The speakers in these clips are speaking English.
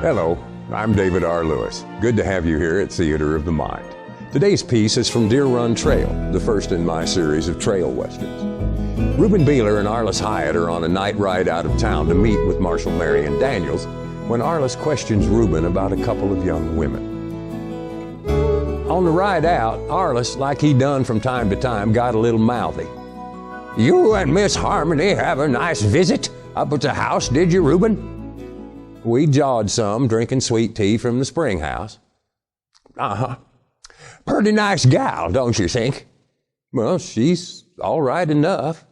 Hello, I'm David R. Lewis. Good to have you here at Theater of the Mind. Today's piece is from Deer Run Trail, the first in my series of trail westerns. Ruben and Arliss Hyatt are on a night ride out of town to meet with Marshal Marion Daniels when Arliss questions Ruben about a couple of young women. On the ride out, Arliss, like he done from time to time, got a little mouthy. "You and Miss Harmony have a nice visit up at the house, did you, Ruben?" We jawed some, drinking sweet tea from the spring house. "Uh-huh. Pretty nice gal, don't you think?" "Well, she's all right enough."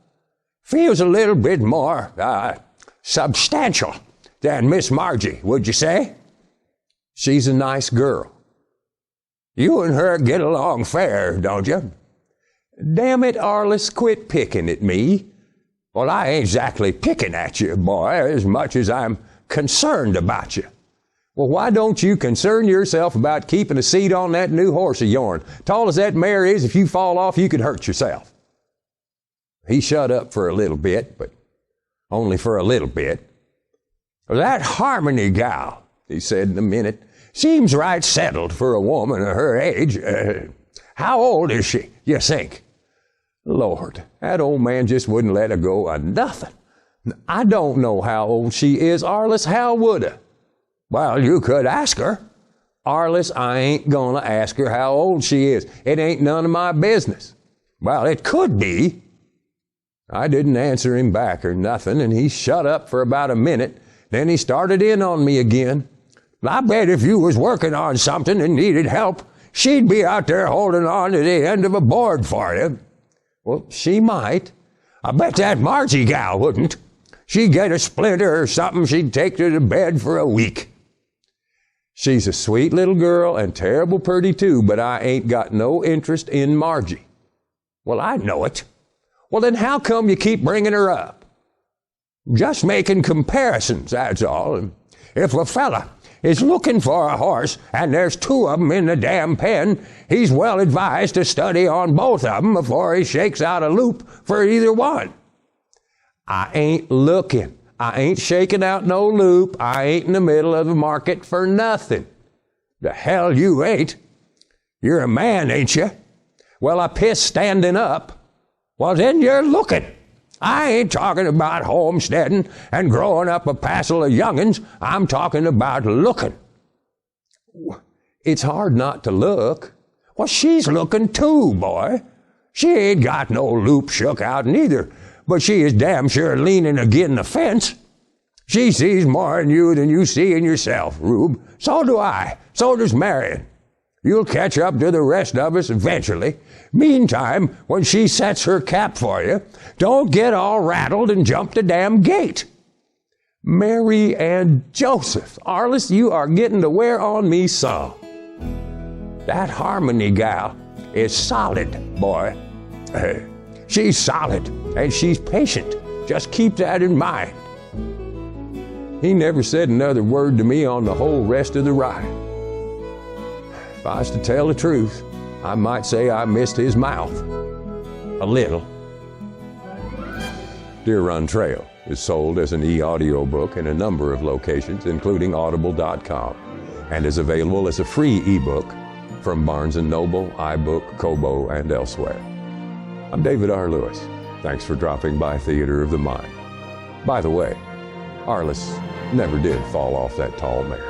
"Feels a little bit more, substantial than Miss Margie, would you say?" "She's a nice girl." "You and her get along fair, don't you?" "Damn it, Arliss, quit picking at me." "Well, I ain't exactly picking at you, boy, as much as I'm concerned about you." "Well, why don't you concern yourself about keeping a seat on that new horse of yourn? Tall as that mare is, if you fall off, you could hurt yourself." He shut up for a little bit, but only for a little bit. "That Harmony gal," he said in a minute, "seems right settled for a woman of her age. How old is she, you think?" Lord, that old man just wouldn't let her go of nothing. "I don't know how old she is, Arliss. How would I?" "Well, you could ask her." "Arliss, I ain't gonna ask her how old she is. It ain't none of my business." "Well, it could be." I didn't answer him back or nothing, and he shut up for about a minute. Then he started in on me again. "I bet if you was working on something and needed help, she'd be out there holding on to the end of a board for you." "Well, she might." "I bet that Margie gal wouldn't. She'd get a splinter or something she'd take to the bed for a week." "She's a sweet little girl and terrible pretty too, but I ain't got no interest in Margie." "Well, I know it." "Well, then how come you keep bringing her up?" "Just making comparisons, that's all. If a fella is looking for a horse and there's two of 'em in the damn pen, he's well advised to study on both of 'em before he shakes out a loop for either one." "I ain't looking. I ain't shaking out no loop. I ain't in the middle of the market for nothing." "The hell you ain't. You're a man, ain't you?" "Well, I piss standing up." "Well, then you're looking. I ain't talking about homesteading and growing up a passel of young'uns. I'm talking about looking." "It's hard not to look." "Well, she's looking too, boy. She ain't got no loop shook out neither, but she is damn sure leaning agin the fence. She sees more in you than you see in yourself, Rube. So do I. So does Marion. You'll catch up to the rest of us eventually. Meantime, when she sets her cap for you, don't get all rattled and jump the damn gate." Mary and Joseph, Arliss, you are getting to wear on me some. That Harmony gal is solid, boy. She's solid, and she's patient. Just keep that in mind. He never said another word to me on the whole rest of the ride. If I was to tell the truth, I might say I missed his mouth. A little. Deer Run Trail is sold as an e-audio book in a number of locations, including audible.com, and is available as a free ebook from Barnes & Noble, iBook, Kobo, and elsewhere. I'm David R. Lewis. Thanks for dropping by Theater of the Mind. By the way, Arliss never did fall off that tall mare.